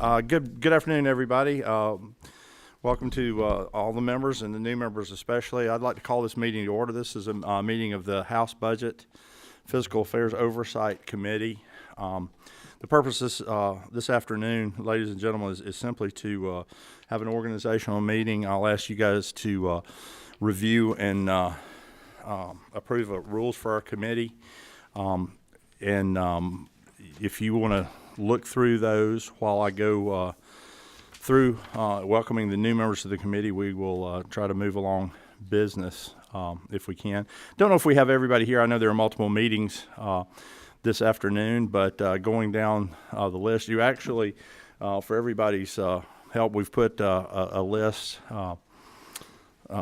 Good afternoon, everybody. Welcome to all the members and the new members especially. I'd like to call this meeting to order. This is a meeting of the House Budget, Fiscal Affairs Oversight Committee. The purpose this afternoon, ladies and gentlemen, is simply to have an organizational meeting. I'll ask you guys to review and approve rules for our committee. If you want to look through those while I go through welcoming the new members of the committee, we will try to move along business if we can. Don't know if we have everybody here. I know there are multiple meetings this afternoon, but going down the list, you actually, for everybody's help, we've put a list.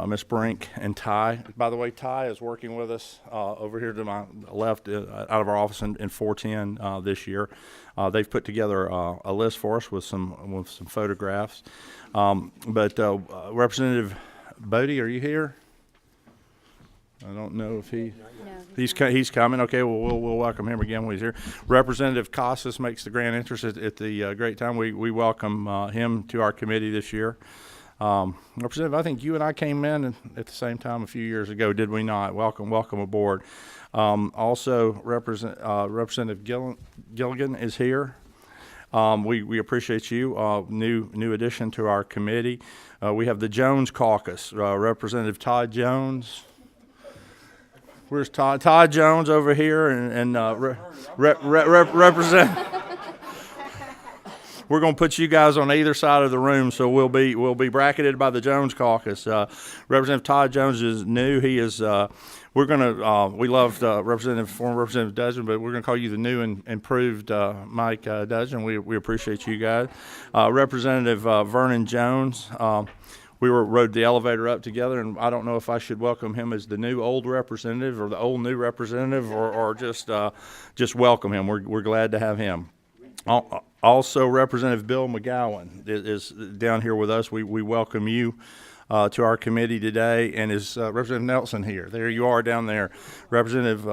Ms. Brink and Ty. By the way, Ty is working with us over here to my left out of our office in 410 this year. They've put together a list for us with some photographs. Representative Bodie, are you here? I don't know if he's coming. Okay, well, we'll welcome him again when he's here. Representative Casas makes the grand entrance at the great time. We welcome him to our committee this year. Representative, I think you and I came in at the same time a few years ago, did we not? Welcome aboard. Also, Representative Gilligan is here. We appreciate you. New addition to our committee. We have the Jones Caucus. Representative Todd Jones. Where's Todd? Todd Jones over here, and represent. We're going to put you guys on either side of the room, so we'll be bracketed by the Jones Caucus. Representative Todd Jones is new. He is. We loved former Representative Dudgeon, but we're going to call you the new and improved Mike Dudgeon. We appreciate you guys. Representative Vernon Jones. We rode the elevator up together, and I don't know if I should welcome him as the new old representative or the old new representative, or just welcome him. We're glad to have him. Also, Representative Bill McGowan is down here with us. We welcome you to our committee today, and is Representative Nelson here? There you are down there. Representative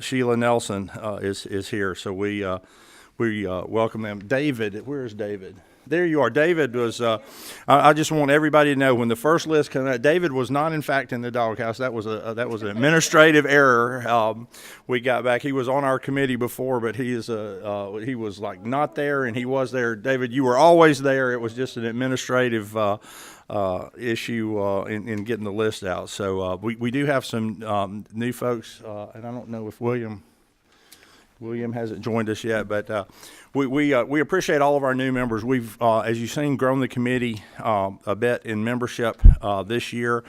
Sheila Nelson is here, so we welcome them. David, where is David? There you are. David was, I just want everybody to know, when the first list came out, David was not, in fact, in the doghouse. That was an administrative error. We got back. He was on our committee before, but he was like not there, and he was there. David, you were always there. It was just an administrative issue in getting the list out. So we do have some new folks, and I don't know if William hasn't joined us yet, but we appreciate all of our new members. We've, as you've seen, grown the committee a bit in membership this year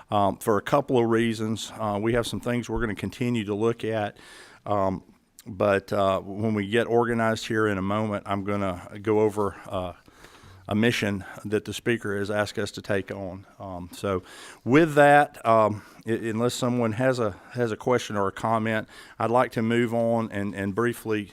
for a couple of reasons. We have some things we're going to continue to look at, but when we get organized here in a moment, I'm going to go over a mission that the speaker has asked us to take on. So with that, unless someone has a question or a comment, I'd like to move on and briefly.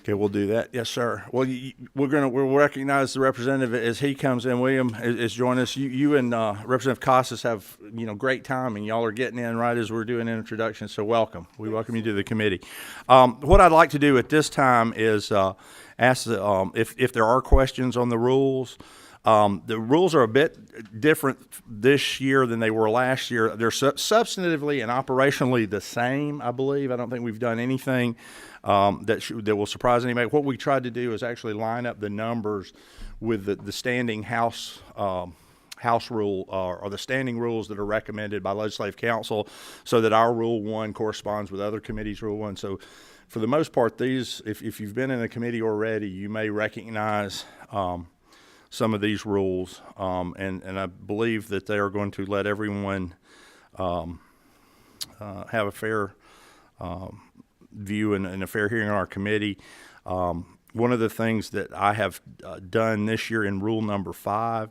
Okay, we'll do that. Yes, sir. Well, we'll recognize the representative as he comes in. William is joining us. You and Representative Casas have great timing. Y'all are getting in right as we're doing an introduction. So welcome. We welcome you to the committee. What I'd like to do at this time is ask if there are questions on the rules. The rules are a bit different this year than they were last year. They're substantively and operationally the same, I believe. I don't think we've done anything that will surprise anybody. What we tried to do is actually line up the numbers with the standing House rule or the standing rules that are recommended by Legislative Council, so that our Rule 1 corresponds with other committees' Rule 1. So for the most part, these, if you've been in a committee already, you may recognize some of these rules, and I believe that they are going to let everyone have a fair view and a fair hearing on our committee. One of the things that I have done this year in Rule number 5,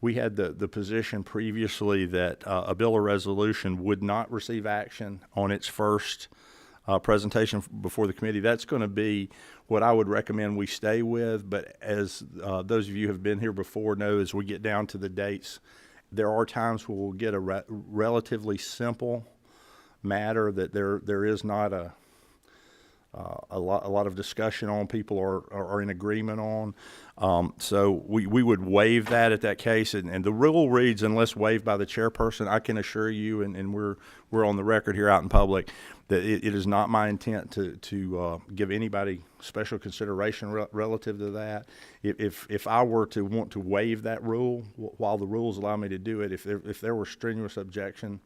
we had the position previously that a bill or resolution would not receive action on its first presentation before the committee. That's going to be what I would recommend we stay with, but as those of you who have been here before know, as we get down to the dates, there are times where we'll get a relatively simple matter that there is not a lot of discussion on, people are in agreement on. So we would waive that at that case, and the rule reads, unless waived by the chairperson. I can assure you, and we're on the record here out in public, that it is not my intent to give anybody special consideration relative to that. If I were to want to waive that rule, while the rules allow me to do it, if there were strenuous objection,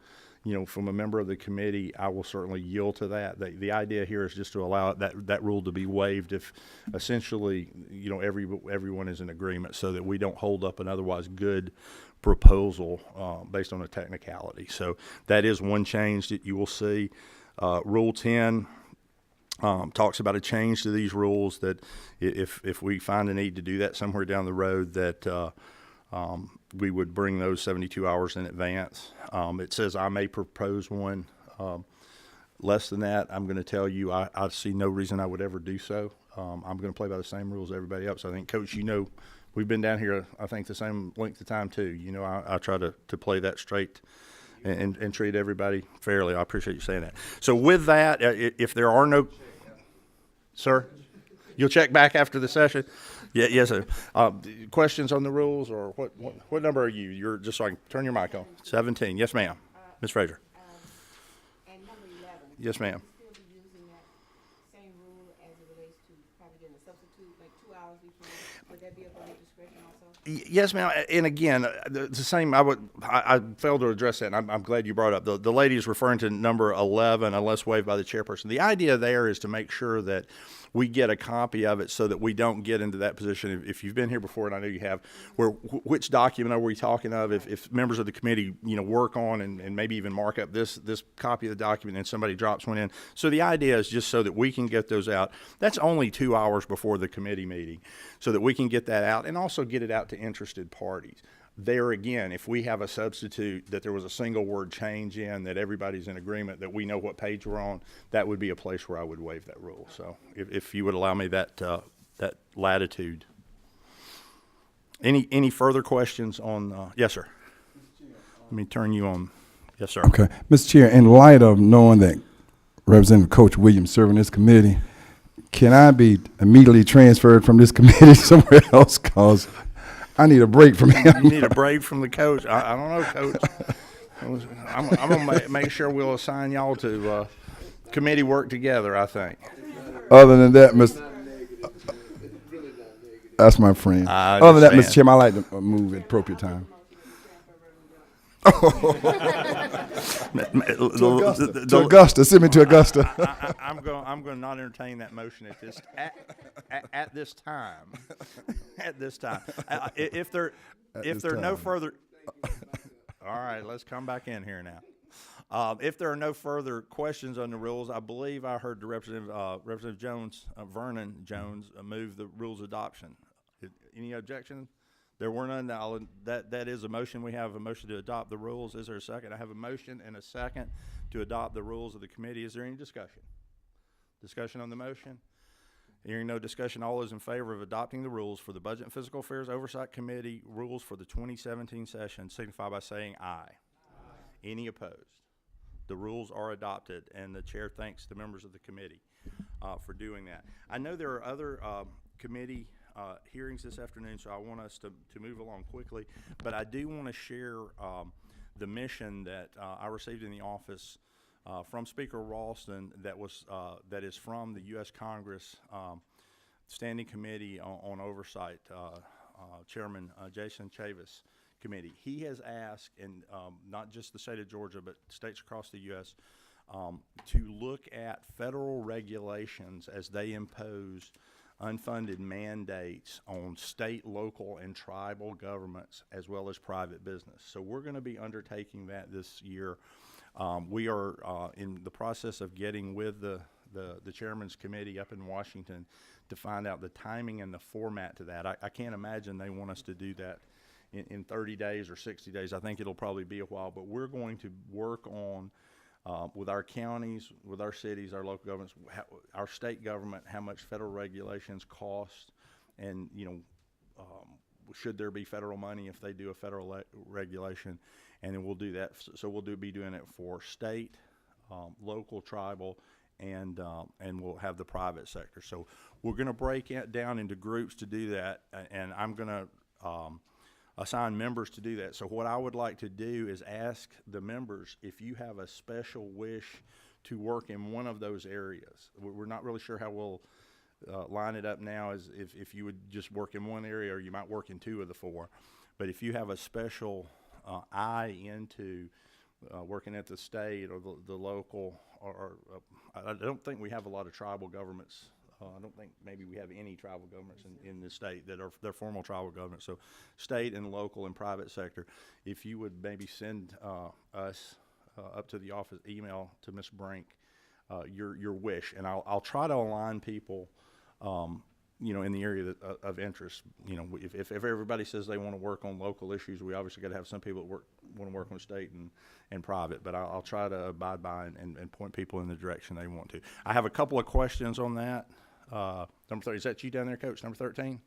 from a member of the committee, I will certainly yield to that. The idea here is just to allow that rule to be waived if essentially, everyone is in agreement, so that we don't hold up an otherwise good proposal based on a technicality. So that is one change that you will see. Rule 10 talks about a change to these rules, that if we find a need to do that somewhere down the road, that we would bring those 72 hours in advance. It says I may propose one less than that. I'm going to tell you I see no reason I would ever do so. I'm going to play by the same rules as everybody else. I think, Coach, we've been down here, I think, the same length of time too. I try to play that straight and treat everybody fairly. I appreciate you saying that. So with that, if there are no, sir, you'll check back after the session. Yeah, yes, sir. Questions on the rules, or what number are you? You're just so I can turn your mic on. 17. Yes, ma'am. Ms. Frazier. And number 11. Yes, ma'am. Still be using that same rule as it relates to probably getting a substitute, like 2 hours before. Would that be upon your discretion also? Yes, ma'am. And again, the same. I failed to address that, and I'm glad you brought it up. The lady is referring to number 11, unless waived by the chairperson. The idea there is to make sure that we get a copy of it, so that we don't get into that position. If you've been here before, and I know you have, which document are we talking of? If members of the committee, work on and maybe even mark up this copy of the document, and somebody drops one in. So the idea is just so that we can get those out. That's only 2 hours before the committee meeting, so that we can get that out and also get it out to interested parties. There again, if we have a substitute that there was a single word change in, that everybody's in agreement, that we know what page we're on, that would be a place where I would waive that rule. So if you would allow me that latitude. Any further questions on? Yes, sir. Let me turn you on. Yes, sir. Okay, Mr. Chair, in light of knowing that Representative Coach Williams serving this committee, can I be immediately transferred from this committee somewhere else? Because I need a break from him. You need a break from the coach. I don't know, Coach. I'm going to make sure we'll assign y'all to committee work together, I think. Other than that, that's my friend. Other than that, Mr. Chairman, I like to move at appropriate time. To Augusta. Send me to Augusta. I'm going to not entertain that motion at this time. At this time. If there are no further. All right, let's come back in here now. If there are no further questions on the rules, I believe I heard the Representative Jones, Vernon Jones, move the rules adoption. Any objection? There were none. That is a motion. We have a motion to adopt the rules. Is there a second? I have a motion and a second to adopt the rules of the committee. Is there any discussion? Discussion on the motion? Hearing no discussion, all those in favor of adopting the rules for the Budget and Fiscal Affairs Oversight Committee rules for the 2017 session signify by saying aye. Any opposed? The rules are adopted, and the chair thanks the members of the committee for doing that. I know there are other committee hearings this afternoon, so I want us to move along quickly, but I do want to share the mission that I received in the office from Speaker Ralston that is from the U.S. Congress Standing Committee on Oversight, Chairman Jason Chavis Committee. He has asked, and not just the state of Georgia, but states across the U.S., to look at federal regulations as they impose unfunded mandates on state, local, and tribal governments, as well as private business. So we're going to be undertaking that this year. We are in the process of getting with the chairman's committee up in Washington to find out the timing and the format to that. I can't imagine they want us to do that in 30 days or 60 days. I think it'll probably be a while, but we're going to work on with our counties, with our cities, our local governments, our state government, how much federal regulations cost, and should there be federal money if they do a federal regulation, and then we'll do that. So we'll be doing it for state, local, tribal, and we'll have the private sector. So we're going to break it down into groups to do that, and I'm going to assign members to do that. So what I would like to do is ask the members if you have a special wish to work in one of those areas. We're not really sure how we'll line it up now, as if you would just work in one area, or you might work in 2 of the 4. But if you have a special eye into working at the state or the local, or I don't think we have a lot of tribal governments. I don't think maybe we have any tribal governments in the state that are they're formal tribal governments. So state and local and private sector, if you would maybe send us up to the office, email to Ms. Brink your wish, and I'll try to align people in the area of interest. If everybody says they want to work on local issues, we obviously got to have some people that want to work on state and private, but I'll try to abide by and point people in the direction they want to. I have a couple of questions on that. Number 30, is that you down there, Coach? Number 13?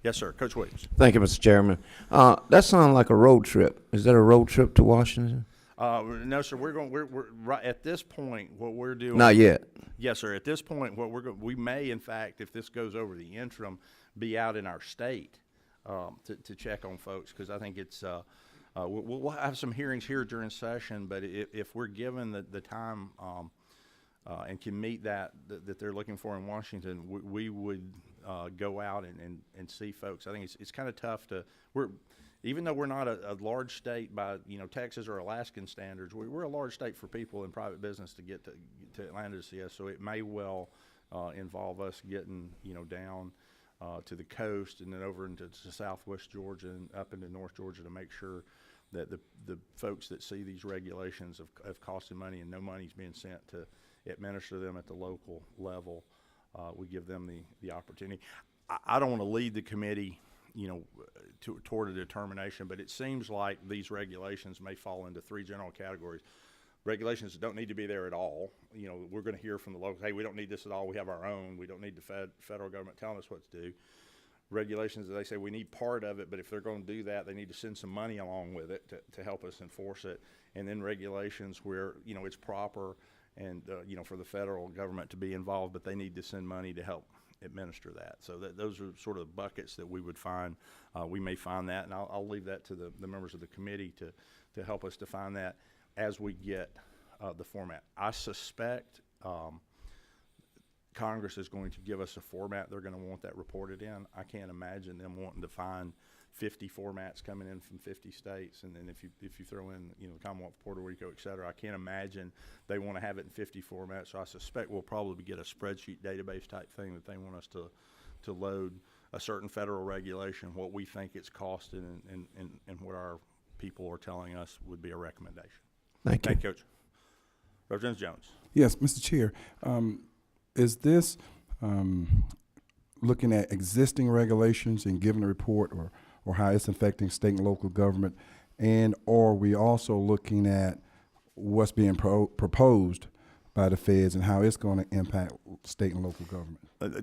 Yes, sir. Coach Williams. Thank you, Mr. Chairman. That sounds like a road trip. Is that a road trip to Washington? No, sir. We're right at this point. What we're doing? Not yet. Yes, sir. At this point, what we may, in fact, if this goes over the interim, be out in our state to check on folks, because I think it's we'll have some hearings here during session. But if we're given the time and can meet that they're looking for in Washington, we would go out and see folks. I think it's kind of tough to even though we're not a large state by Texas or Alaskan standards, we're a large state for people in private business to get to Atlanta to see us. So it may well involve us getting down to the coast and then over into southwest Georgia and up into North Georgia to make sure that the folks that see these regulations of costing money and no money's being sent to administer them at the local level, we give them the opportunity. I don't want to lead the committee toward a determination, but it seems like these regulations may fall into 3 general categories. Regulations that don't need to be there at all. We're going to hear from the locals, hey, we don't need this at all, we have our own, we don't need the federal government telling us what to do. Regulations that they say we need part of it, but if they're going to do that, they need to send some money along with it to help us enforce it. And then regulations where it's proper and for the federal government to be involved, but they need to send money to help administer that. So those are sort of buckets that we would find. We may find that, and I'll leave that to the members of the committee to help us define that as we get the format. I suspect Congress is going to give us a format they're going to want that reported in. I can't imagine them wanting to find 50 formats coming in from 50 states, and then if you throw in the Commonwealth of Puerto Rico, et cetera, I can't imagine they want to have it in 50 formats. So I suspect we'll probably get a spreadsheet database type thing that they want us to load a certain federal regulation, what we think it's costing, and what our people are telling us would be a recommendation. Thank you. Thank you, Coach. Representative Jones. Yes, Mr. Chair. Is this looking at existing regulations and giving a report or how it's affecting state and local government, and or are we also looking at what's being proposed by the feds and how it's going to impact state and local government?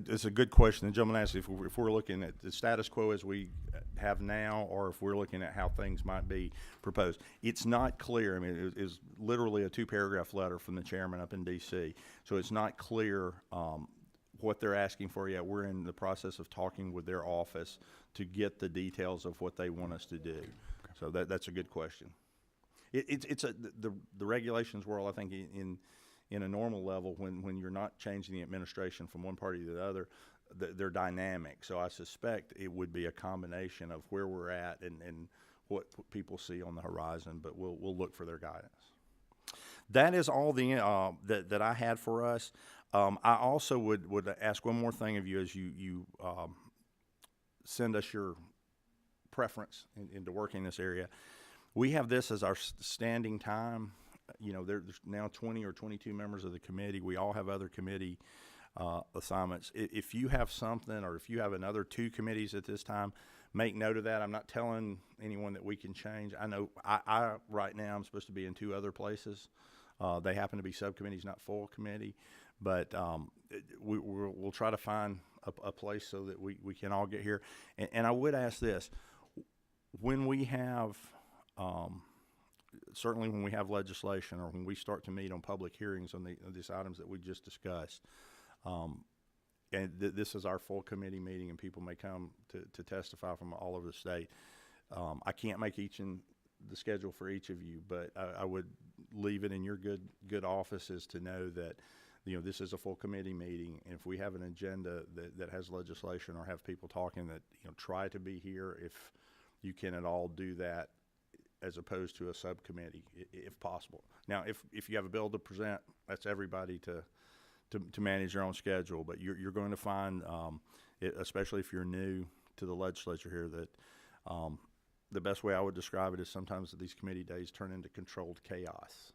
It's a good question. The gentleman asked if we're looking at the status quo as we have now, or if we're looking at how things might be proposed. It's not clear. I mean, it is literally a 2-paragraph letter from the chairman up in D.C., so it's not clear what they're asking for yet. We're in the process of talking with their office to get the details of what they want us to do. Okay. So that's a good question. It's the regulations world, I think, in a normal level, when you're not changing the administration from one party to the other, they're dynamic. So I suspect it would be a combination of where we're at and what people see on the horizon, but we'll look for their guidance. That is all that I had for us. I also would ask one more thing of you as you send us your preference into working this area. We have this as our standing time. There's now 20 or 22 members of the committee. We all have other committee assignments. If you have something, or if you have another 2 committees at this time, make note of that. I'm not telling anyone that we can change. I know I right now I'm supposed to be in 2 other places. They happen to be subcommittees, not full committee, but we'll try to find a place so that we can all get here. And I would ask this: when we have certainly when we have legislation or when we start to meet on public hearings on these items that we just discussed, and this is our full committee meeting, and people may come to testify from all over the state. I can't make the schedule for each of you, but I would leave it in your good offices to know that, this is a full committee meeting, and if we have an agenda that has legislation or have people talking, that, try to be here if you can at all do that, as opposed to a subcommittee, if possible. Now, if you have a bill to present, that's everybody to manage your own schedule, but you're going to find, especially if you're new to the legislature here, that the best way I would describe it is sometimes these committee days turn into controlled chaos.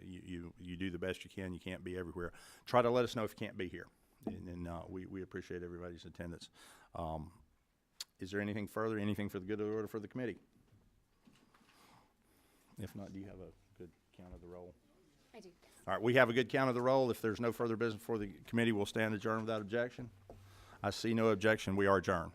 You do the best you can. You can't be everywhere. Try to let us know if you can't be here, and we appreciate everybody's attendance. Is there anything further? Anything for the good of the order for the committee? If not, do you have a good count of the roll? I do, yes. All right, we have a good count of the roll. If there's no further business for the committee, we'll stand adjourned without objection. I see no objection. We are adjourned.